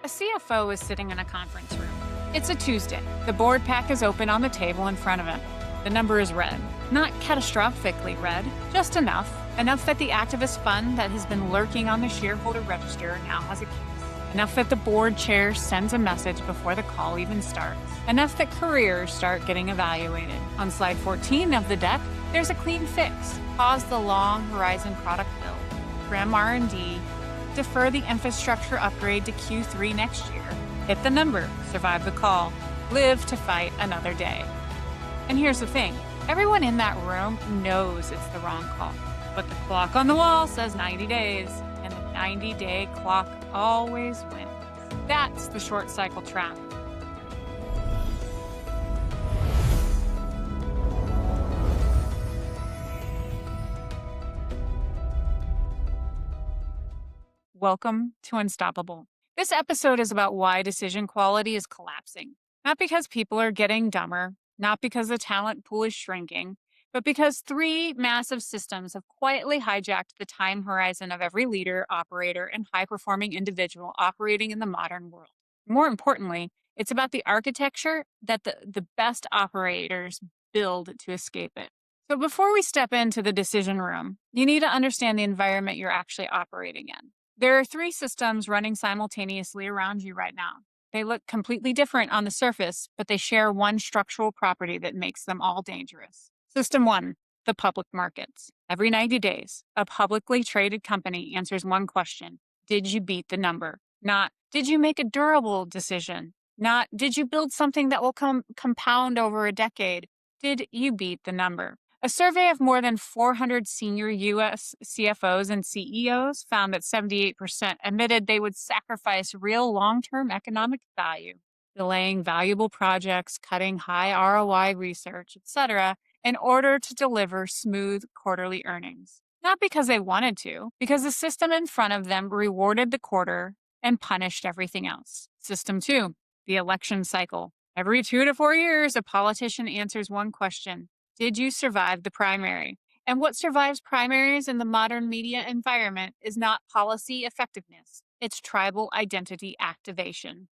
A CFO is sitting in a conference room. It's a Tuesday. The board pack is open on the table in front of him. The number is red. Not catastrophically red, just enough. Enough that the activist fund that has been lurking on the shareholder register now has a case. Enough that the board chair sends a message before the call even starts. Enough that careers start getting evaluated. On slide 14 of the deck, there's a clean fix. Pause the long horizon product build. Trim R&D. Defer the infrastructure upgrade to Q3 next year. Hit the number, survive the call, live to fight another day. And here's the thing, everyone in that room knows it's the wrong call, but the clock on the wall says 90 days, and the 90-day clock always wins. That's the short cycle trap. Welcome to Unstoppable. This episode is about why decision quality is collapsing. Not because people are getting dumber, not because the talent pool is shrinking, but because three massive systems have quietly hijacked the time horizon of every leader, operator, and high-performing individual operating in the modern world. More importantly, it's about the architecture that the best operators build to escape it. So before we step into the decision room, you need to understand the environment you're actually operating in. There are three systems running simultaneously around you right now. They look completely different on the surface, but they share one structural property that makes them all dangerous. System one, the public markets. Every 90 days, a publicly traded company answers one question. Did you beat the number? Not, did you make a durable decision? Not, did you build something that will compound over a decade? Did you beat the number? A survey of more than 400 senior U.S. CFOs and CEOs found that 78% admitted they would sacrifice real long-term economic value, delaying valuable projects, cutting high ROI research, etc., in order to deliver smooth quarterly earnings. Not because they wanted to, because the system in front of them rewarded the quarter and punished everything else. System two, the election cycle. Every 2 to 4 years, a politician answers one question. Did you survive the primary? And what survives primaries in the modern media environment is not policy effectiveness. It's tribal identity activation.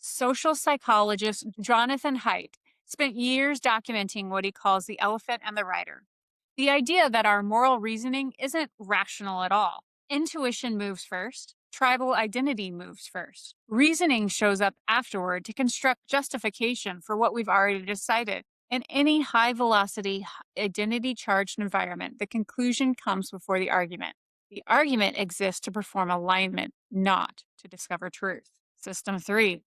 Social psychologist Jonathan Haidt spent years documenting what he calls the elephant and the rider. The idea that our moral reasoning isn't rational at all. Intuition moves first. Tribal identity moves first. Reasoning shows up afterward to construct justification for what we've already decided. In any high-velocity, identity-charged environment, the conclusion comes before the argument. The argument exists to perform alignment, not to discover truth. System three,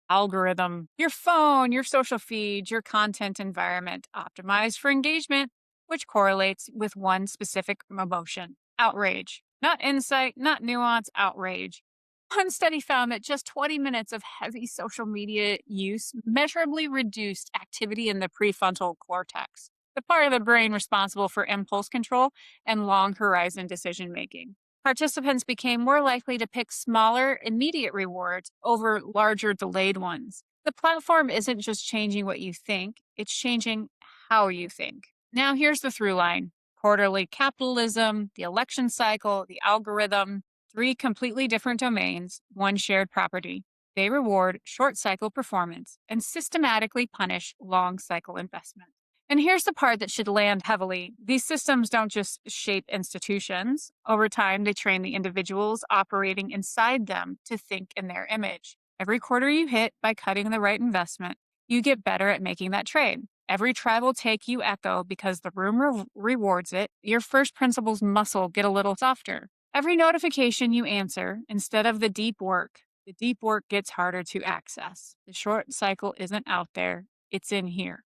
algorithm. Your phone, your social feed, your content environment optimized for engagement, which correlates with one specific emotion, outrage. Not insight, not nuance, outrage. One study found that just 20 minutes of heavy social media use measurably reduced activity in the prefrontal cortex, the part of the brain responsible for impulse control and long horizon decision making. Participants became more likely to pick smaller, immediate rewards over larger, delayed ones. The platform isn't just changing what you think, it's changing how you think. Now here's the through line. Quarterly capitalism, the election cycle, the algorithm. Three completely different domains, one shared property. They reward short cycle performance and systematically punish long cycle investment. And here's the part that should land heavily. These systems don't just shape institutions. Over time, they train the individuals operating inside them to think in their image. Every quarter you hit by cutting the right investment, you get better at making that trade. Every tribal take you echo because the room rewards it. Your first principles muscle get a little softer. Every notification you answer, instead of the deep work gets harder to access. The short cycle isn't out there, it's in here.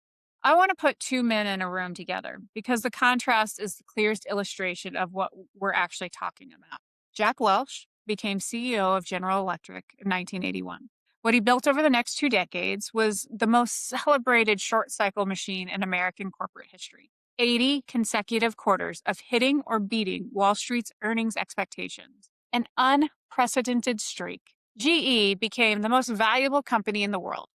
I want to put two men in a room together because the contrast is the clearest illustration of what we're actually talking about. Jack Welch became CEO of General Electric in 1981. What he built over the next 2 decades was the most celebrated short cycle machine in American corporate history. 80 consecutive quarters of hitting or beating Wall Street's earnings expectations. An unprecedented streak. GE became the most valuable company in the world.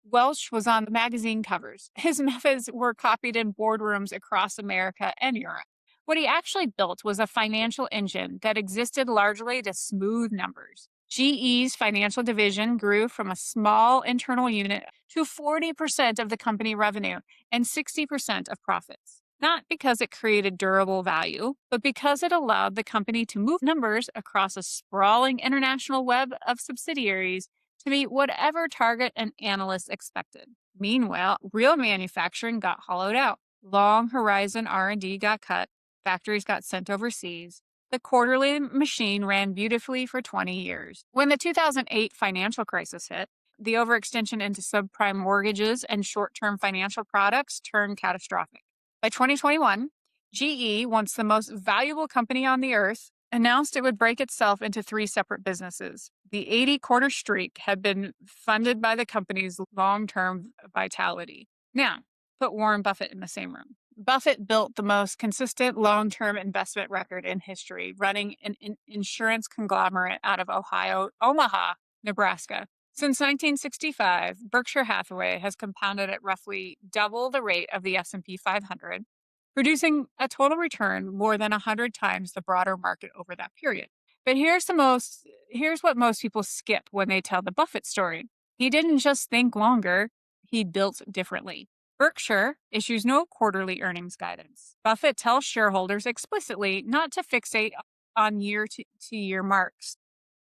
Welch was on the magazine covers. His methods were copied in boardrooms across America and Europe. What he actually built was a financial engine that existed largely to smooth numbers. GE's financial division grew from a small internal unit to 40% of the company revenue and 60% of profits. Not because it created durable value, but because it allowed the company to move numbers across a sprawling international web of subsidiaries to meet whatever target an analyst expected. Meanwhile, real manufacturing got hollowed out. Long horizon R&D got cut, factories got sent overseas. The quarterly machine ran beautifully for 20 years. When the 2008 financial crisis hit, the overextension into subprime mortgages and short-term financial products turned catastrophic. By 2021, GE, once the most valuable company on the earth, announced it would break itself into three separate businesses. The 80-quarter streak had been funded by the company's long-term vitality. Now, put Warren Buffett in the same room. Buffett built the most consistent long-term investment record in history, running an insurance conglomerate out of Omaha, Nebraska. Since 1965, Berkshire Hathaway has compounded at roughly double the rate of the S&P 500, producing a total return more than 100 times the broader market over that period. But here's what most people skip when they tell the Buffett story. He didn't just think longer, he built differently. Berkshire issues no quarterly earnings guidance. Buffett tells shareholders explicitly not to fixate on year-to-year marks.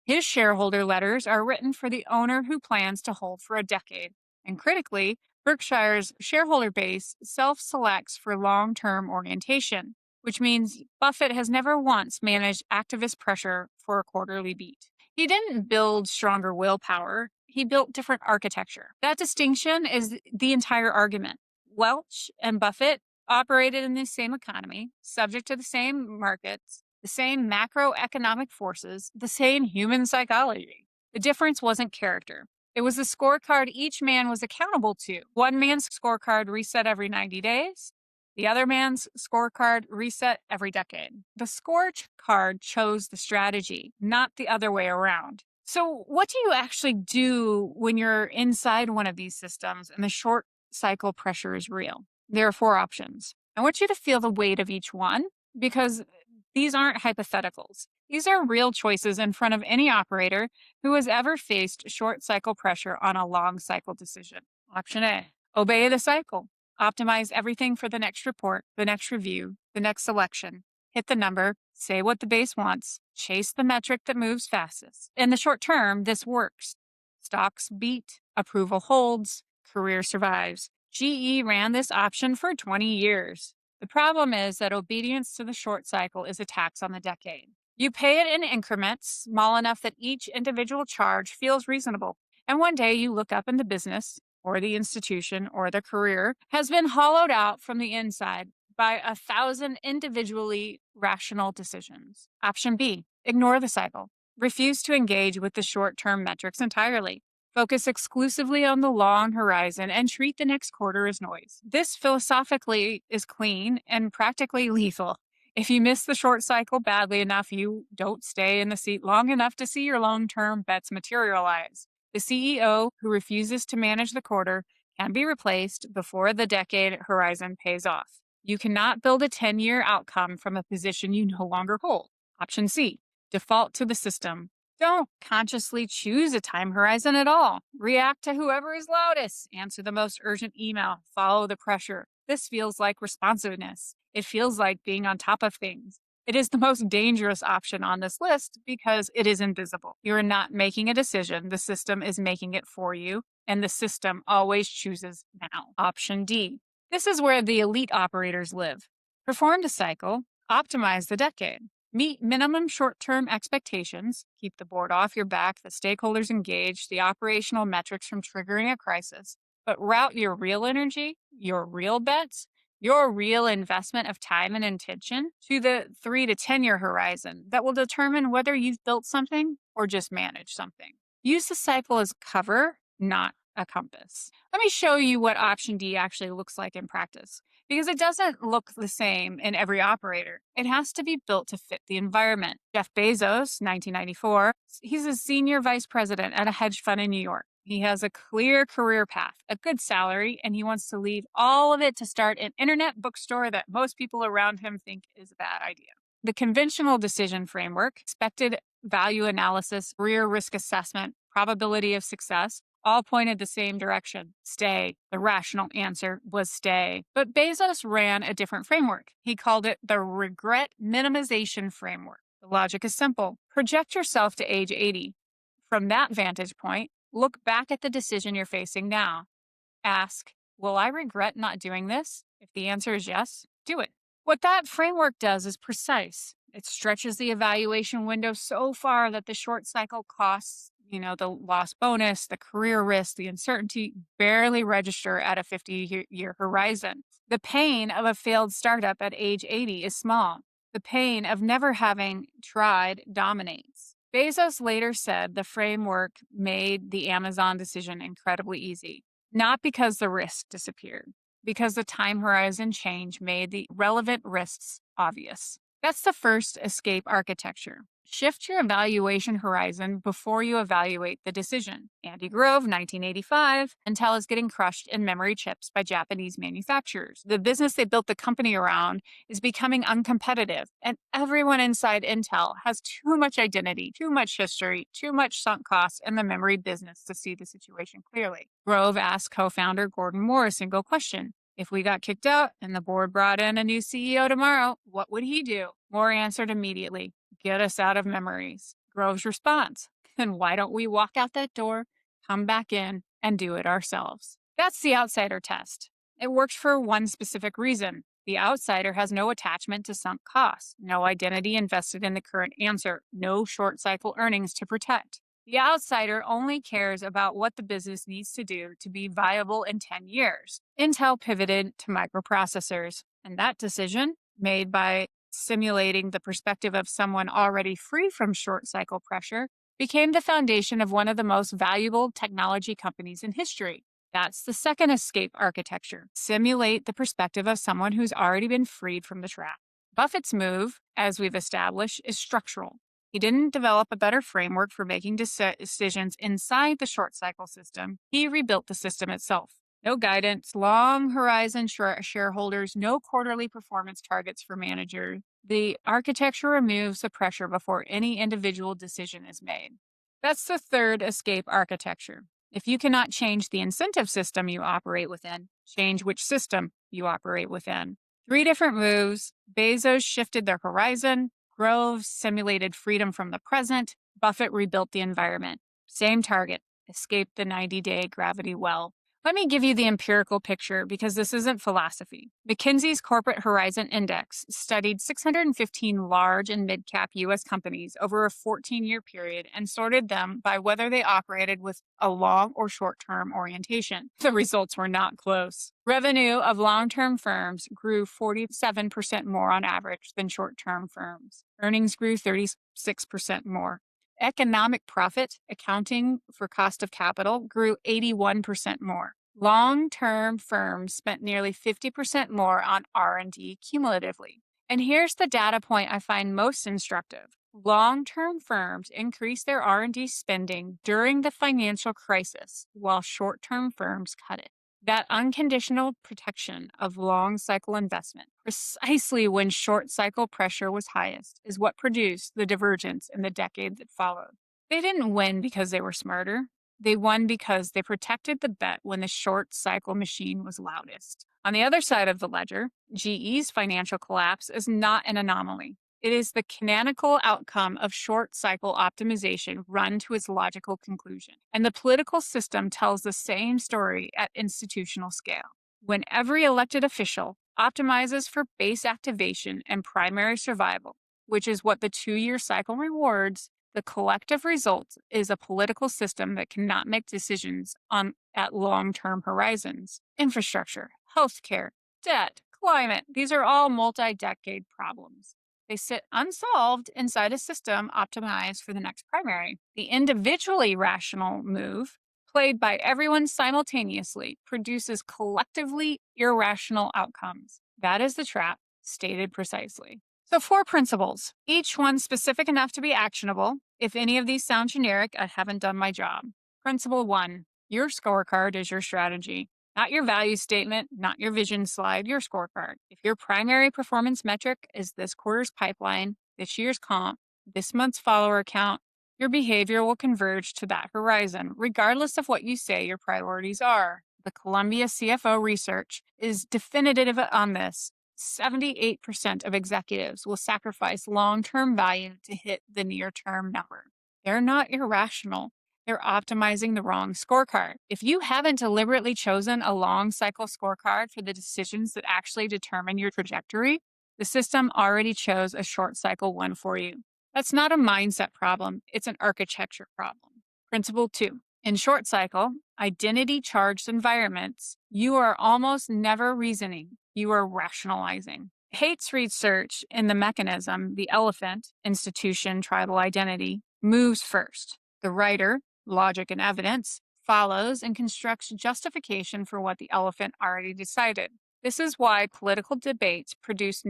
His shareholder letters are written for the owner who plans to hold for a decade. And critically, Berkshire's shareholder base self-selects for long-term orientation, which means Buffett has never once managed activist pressure for a quarterly beat. He didn't build stronger willpower. He built different architecture. That distinction is the entire argument. Welch and Buffett operated in the same economy, subject to the same markets, the same macroeconomic forces, the same human psychology. The difference wasn't character. It was the scorecard each man was accountable to. One man's scorecard reset every 90 days. The other man's scorecard reset every decade. The scorecard chose the strategy, not the other way around. So what do you actually do when you're inside one of these systems and the short cycle pressure is real? There are four options. I want you to feel the weight of each one because these aren't hypotheticals. These are real choices in front of any operator who has ever faced short cycle pressure on a long cycle decision. Option A, obey the cycle. Optimize everything for the next report, the next review, the next selection. Hit the number, say what the base wants, chase the metric that moves fastest. In the short term, this works. Stocks beat, approval holds, career survives. GE ran this option for 20 years. The problem is that obedience to the short cycle is a tax on the decade. You pay it in increments, small enough that each individual charge feels reasonable. And one day you look up and the business, or the institution, or the career has been hollowed out from the inside by 1,000 individually rational decisions. Option B, ignore the cycle. Refuse to engage with the short-term metrics entirely. Focus exclusively on the long horizon and treat the next quarter as noise. This philosophically is clean and practically lethal. If you miss the short cycle badly enough, you don't stay in the seat long enough to see your long-term bets materialize. The CEO who refuses to manage the quarter can be replaced before the decade horizon pays off. You cannot build a 10-year outcome from a position you no longer hold. Option C, default to the system. Don't consciously choose a time horizon at all. React to whoever is loudest. Answer the most urgent email. Follow the pressure. This feels like responsiveness. It feels like being on top of things. It is the most dangerous option on this list because it is invisible. You are not making a decision. The system is making it for you, and the system always chooses now. Option D. This is where the elite operators live. Perform the cycle. Optimize the decade. Meet minimum short-term expectations, keep the board off your back, the stakeholders engaged, the operational metrics from triggering a crisis, but route your real energy, your real bets, your real investment of time and intention to the 3 to 10-year horizon that will determine whether you've built something or just managed something. Use the cycle as cover, not a compass. Let me show you what option D actually looks like in practice. Because it doesn't look the same in every operator. It has to be built to fit the environment. Jeff Bezos, 1994, he's a senior vice president at a hedge fund in New York. He has a clear career path, a good salary, and he wants to leave all of it to start an internet bookstore that most people around him think is a bad idea. The conventional decision framework, expected value analysis, career risk assessment, probability of success, all pointed the same direction: stay. The rational answer was stay. But Bezos ran a different framework. He called it the regret minimization framework. The logic is simple: project yourself to age 80. From that vantage point, look back at the decision you're facing now. Ask, will I regret not doing this? If the answer is yes, do it. What that framework does is precise. It stretches the evaluation window so far that the short cycle costs, the lost bonus, the career risk, the uncertainty barely register at a 50-year horizon. The pain of a failed startup at age 80 is small. The pain of never having tried dominates. Bezos later said the framework made the Amazon decision incredibly easy, not because the risk disappeared, because the time horizon change made the relevant risks obvious. That's the first escape architecture. Shift your evaluation horizon before you evaluate the decision. Andy Grove, 1985, Intel is getting crushed in memory chips by Japanese manufacturers. The business they built the company around is becoming uncompetitive, and everyone inside Intel has too much identity, too much history, too much sunk costs in the memory business to see the situation clearly. Grove asked co-founder Gordon Moore a single question: if we got kicked out and the board brought in a new CEO tomorrow, what would he do? Moore answered immediately: get us out of memories. Grove's response: then why don't we walk out that door, come back in, and do it ourselves? That's the outsider test. It works for one specific reason. The outsider has no attachment to sunk costs, no identity invested in the current answer, no short cycle earnings to protect. The outsider only cares about what the business needs to do to be viable in 10 years. Intel pivoted to microprocessors, and that decision, made by simulating the perspective of someone already free from short cycle pressure, became the foundation of one of the most valuable technology companies in history. That's the second escape architecture: simulate the perspective of someone who's already been freed from the trap. Buffett's move, as we've established, is structural. He didn't develop a better framework for making decisions inside the short cycle system. He rebuilt the system itself. No guidance, long horizon shareholders, no quarterly performance targets for managers. The architecture removes the pressure before any individual decision is made. That's the third escape architecture. If you cannot change the incentive system you operate within, change which system you operate within. 3 different moves. Bezos shifted their horizon. Grove simulated freedom from the present. Buffett rebuilt the environment. Same target: escape the 90-day gravity well. Let me give you the empirical picture, because this isn't philosophy. McKinsey's Corporate Horizon Index studied 615 large and mid-cap U.S. companies over a 14-year period and sorted them by whether they operated with a long or short-term orientation. The results were not close. Revenue of long-term firms grew 47% more on average than short-term firms. Earnings grew 36% more. Economic profit, accounting for cost of capital, grew 81% more. Long-term firms spent nearly 50% more on R&D cumulatively. And here's the data point I find most instructive. Long-term firms increased their R&D spending during the financial crisis, while short-term firms cut it. That unconditional protection of long cycle investment, precisely when short cycle pressure was highest, is what produced the divergence in the decade that followed. They didn't win because they were smarter. They won because they protected the bet when the short cycle machine was loudest. On the other side of the ledger, GE's financial collapse is not an anomaly. It is the canonical outcome of short cycle optimization run to its logical conclusion. And the political system tells the same story at institutional scale. When every elected official optimizes for base activation and primary survival, which is what the 2-year cycle rewards, the collective result is a political system that cannot make decisions at long-term horizons. Infrastructure, healthcare, debt, climate, these are all multi-decade problems. They sit unsolved inside a system optimized for the next primary. The individually rational move, played by everyone simultaneously, produces collectively irrational outcomes. That is the trap, stated precisely. So 4 principles, each one specific enough to be actionable. If any of these sound generic, I haven't done my job. Principle 1, your scorecard is your strategy. Not your value statement, not your vision slide, your scorecard. If your primary performance metric is this quarter's pipeline, this year's comp, this month's follower count, your behavior will converge to that horizon, regardless of what you say your priorities are. The Columbia CFO research is definitive on this. 78% of executives will sacrifice long term value to hit the near term number. They're not irrational. They're optimizing the wrong scorecard. If you haven't deliberately chosen a long cycle scorecard for the decisions that actually determine your trajectory, the system already chose a short cycle one for you. That's not a mindset problem, it's an architecture problem. Principle 2. In short cycle, identity charged environments, you are almost never reasoning, you are rationalizing. Hates research in the mechanism, the elephant, institution, tribal identity, moves first. The writer, logic and evidence, follows and constructs justification for what the elephant already decided. This is why political debates produce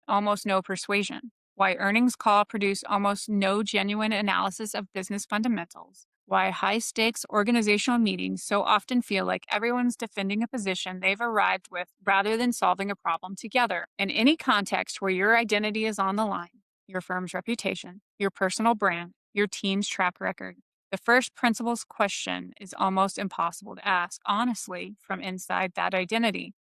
almost no persuasion, why earnings call produce almost no genuine analysis of business fundamentals, why high stakes organizational meetings so often feel like everyone's defending a position they've arrived with rather than solving a problem together. In any context where your identity is on the line, your firm's reputation, your personal brand, your team's track record, the first principles question is almost impossible to ask honestly from inside that identity.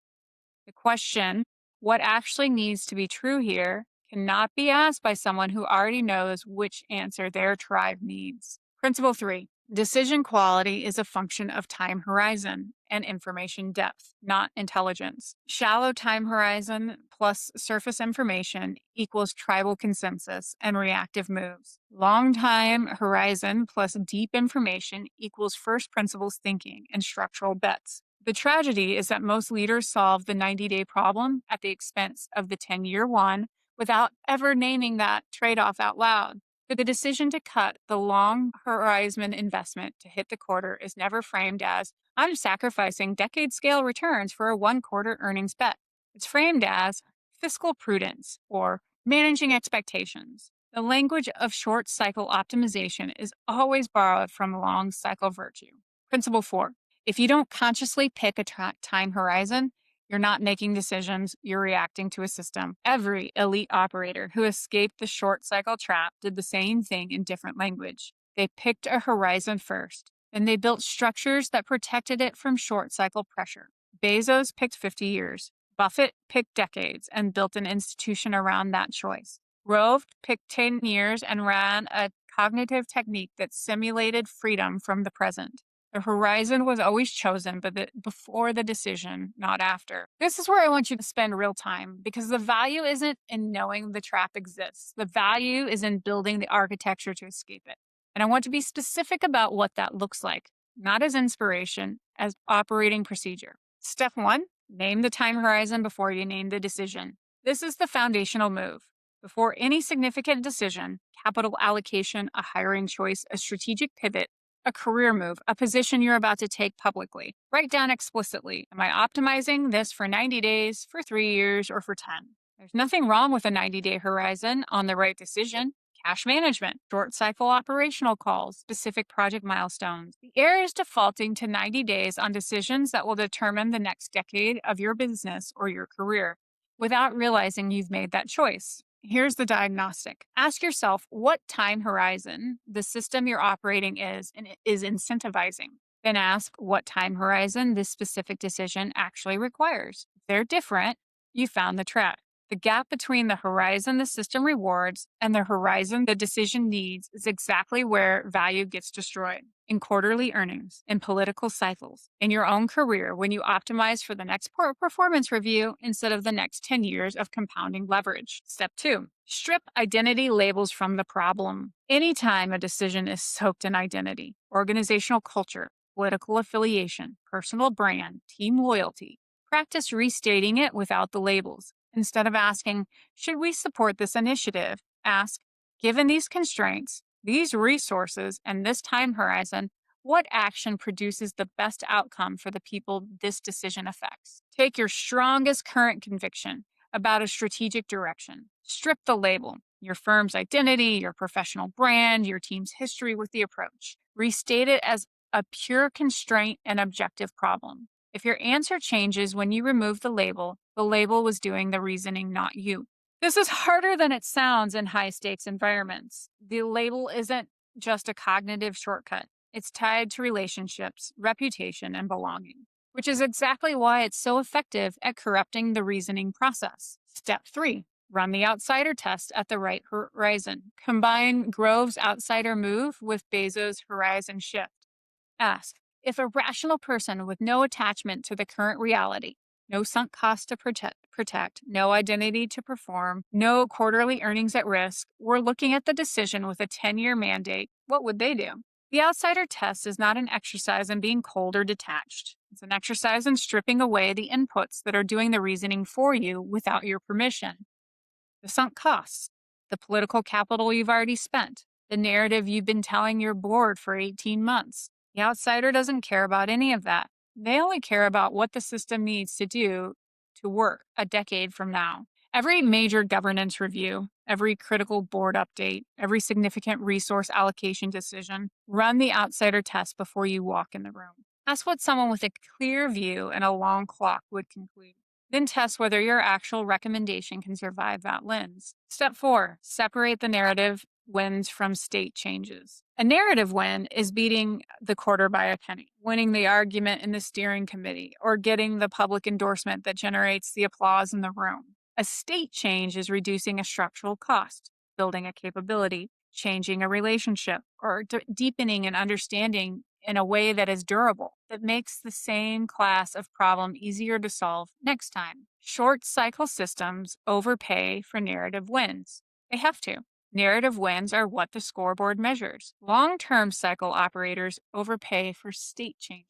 The question, what actually needs to be true here, cannot be asked by someone who already knows which answer their tribe needs. Principle 3. Decision quality is a function of time horizon and information depth, not intelligence. Shallow time horizon plus surface information equals tribal consensus and reactive moves. Long time horizon plus deep information equals first principles thinking and structural bets. The tragedy is that most leaders solve the 90-day problem at the expense of the 10-year one without ever naming that trade-off out loud. The decision to cut the long horizon investment to hit the quarter is never framed as, I'm sacrificing decade scale returns for a one quarter earnings bet. It's framed as fiscal prudence or managing expectations. The language of short cycle optimization is always borrowed from long cycle virtue. Principle 4. If you don't consciously pick a time horizon, you're not making decisions, you're reacting to a system. Every elite operator who escaped the short cycle trap did the same thing in different language. They picked a horizon first, and they built structures that protected it from short cycle pressure. Bezos picked 50 years. Buffett picked decades and built an institution around that choice. Rove picked 10 years and ran a cognitive technique that simulated freedom from the present. The horizon was always chosen, but before the decision, not after. This is where I want you to spend real time because the value isn't in knowing the trap exists. The value is in building the architecture to escape it. And I want to be specific about what that looks like, not as inspiration, as operating procedure. Step 1, name the time horizon before you name the decision. This is the foundational move. Before any significant decision, capital allocation, a hiring choice, a strategic pivot, a career move, a position you're about to take publicly. Write down explicitly, am I optimizing this for 90 days, for 3 years, or for 10? There's nothing wrong with a 90-day horizon on the right decision. Cash management, short cycle operational calls, specific project milestones. The error is defaulting to 90 days on decisions that will determine the next decade of your business or your career without realizing you've made that choice. Here's the diagnostic. Ask yourself what time horizon the system you're operating is incentivizing. Then ask what time horizon this specific decision actually requires. If they're different, you found the trap. The gap between the horizon the system rewards and the horizon the decision needs is exactly where value gets destroyed. In quarterly earnings, in political cycles, in your own career when you optimize for the next performance review instead of the next 10 years of compounding leverage. Step 2, strip identity labels from the problem. Anytime a decision is soaked in identity, organizational culture, political affiliation, personal brand, team loyalty, practice restating it without the labels. Instead of asking, should we support this initiative? Ask, given these constraints, these resources, and this time horizon, what action produces the best outcome for the people this decision affects? Take your strongest current conviction about a strategic direction. Strip the label, your firm's identity, your professional brand, your team's history with the approach. Restate it as a pure constraint and objective problem. If your answer changes when you remove the label was doing the reasoning, not you. This is harder than it sounds in high stakes environments. The label isn't just a cognitive shortcut, it's tied to relationships, reputation, and belonging, which is exactly why it's so effective at corrupting the reasoning process. Step 3. Run the outsider test at the right horizon. Combine Grove's outsider move with Bezos' horizon shift. Ask if a rational person with no attachment to the current reality, no sunk cost to protect, no identity to perform, no quarterly earnings at risk, were looking at the decision with a 10-year mandate, what would they do? The outsider test is not an exercise in being cold or detached. It's an exercise in stripping away the inputs that are doing the reasoning for you without your permission. The sunk costs, the political capital you've already spent, the narrative you've been telling your board for 18 months. The outsider doesn't care about any of that. They only care about what the system needs to do to work a decade from now. Every major governance review, every critical board update, every significant resource allocation decision, run the outsider test before you walk in the room. Ask what someone with a clear view and a long clock would conclude. Then test whether your actual recommendation can survive that lens. Step 4. Separate the narrative wins from state changes. A narrative win is beating the quarter by a penny, winning the argument in the steering committee, or getting the public endorsement that generates the applause in the room. A state change is reducing a structural cost, building a capability, changing a relationship, or deepening an understanding in a way that is durable, that makes the same class of problem easier to solve next time. Short cycle systems overpay for narrative wins. They have to. Narrative wins are what the scoreboard measures. Long-term cycle operators overpay for state changes.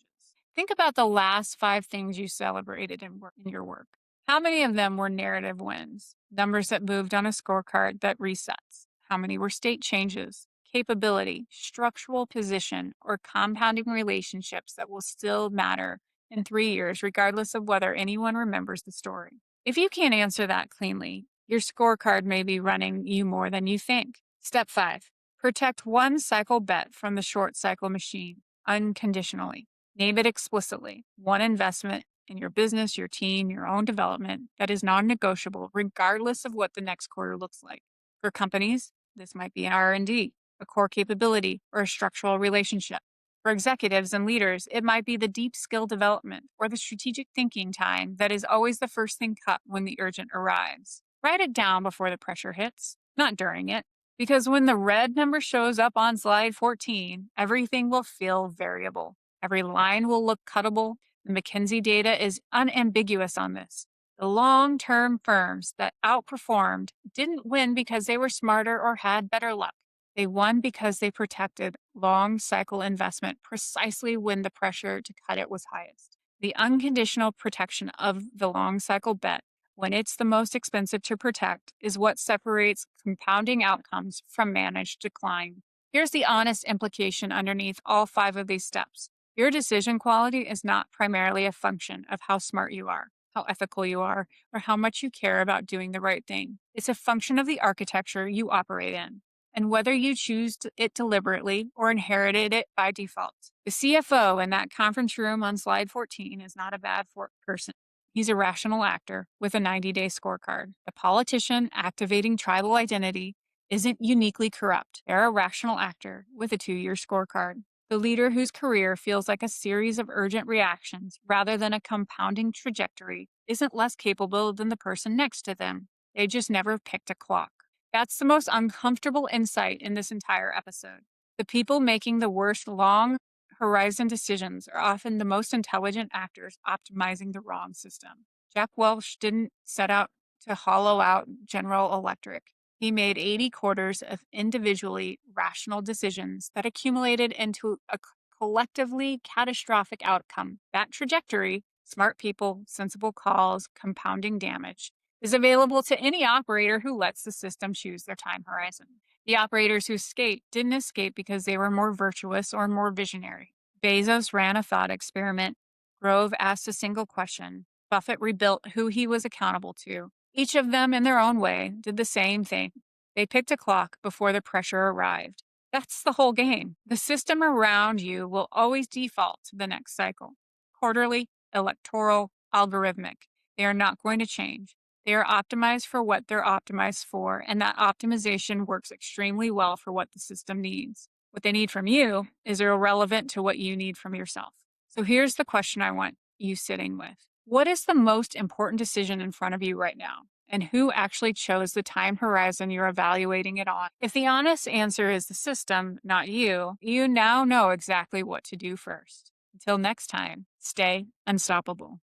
Think about the last 5 things you celebrated in your work. How many of them were narrative wins? Numbers that moved on a scorecard that resets. How many were state changes? Capability, structural position, or compounding relationships that will still matter in 3 years, regardless of whether anyone remembers the story. If you can't answer that cleanly, your scorecard may be running you more than you think. Step 5. Protect one cycle bet from the short cycle machine unconditionally. Name it explicitly. One investment in your business, your team, your own development that is non-negotiable, regardless of what the next quarter looks like. For companies, this might be an R&D, a core capability, or a structural relationship. For executives and leaders, it might be the deep skill development or the strategic thinking time that is always the first thing cut when the urgent arrives. Write it down before the pressure hits, not during it, because when the red number shows up on slide 14, everything will feel variable. Every line will look cuttable. The McKinsey data is unambiguous on this. The long-term firms that outperformed didn't win because they were smarter or had better luck. They won because they protected long cycle investment precisely when the pressure to cut it was highest. The unconditional protection of the long cycle bet, when it's the most expensive to protect, is what separates compounding outcomes from managed decline. Here's the honest implication underneath all 5 of these steps. Your decision quality is not primarily a function of how smart you are, how ethical you are, or how much you care about doing the right thing. It's a function of the architecture you operate in, and whether you choose it deliberately or inherited it by default. The CFO in that conference room on slide 14 is not a bad person. He's a rational actor with a 90-day scorecard. The politician activating tribal identity isn't uniquely corrupt. They're a rational actor with a 2-year scorecard. The leader whose career feels like a series of urgent reactions rather than a compounding trajectory isn't less capable than the person next to them. They just never picked a clock. That's the most uncomfortable insight in this entire episode. The people making the worst long horizon decisions are often the most intelligent actors optimizing the wrong system. Jack Welch didn't set out to hollow out General Electric. He made 80 quarters of individually rational decisions that accumulated into a collectively catastrophic outcome. That trajectory, smart people, sensible calls, compounding damage, is available to any operator who lets the system choose their time horizon. The operators who escaped didn't escape because they were more virtuous or more visionary. Bezos ran a thought experiment. Grove asked a single question. Buffett rebuilt who he was accountable to. Each of them, in their own way, did the same thing. They picked a clock before the pressure arrived. That's the whole game. The system around you will always default to the next cycle. Quarterly, electoral, algorithmic. They are not going to change. They are optimized for what they're optimized for, and that optimization works extremely well for what the system needs. What they need from you is irrelevant to what you need from yourself. So here's the question I want you sitting with. What is the most important decision in front of you right now? And who actually chose the time horizon you're evaluating it on? If the honest answer is the system, not you, you now know exactly what to do first. Until next time, stay unstoppable.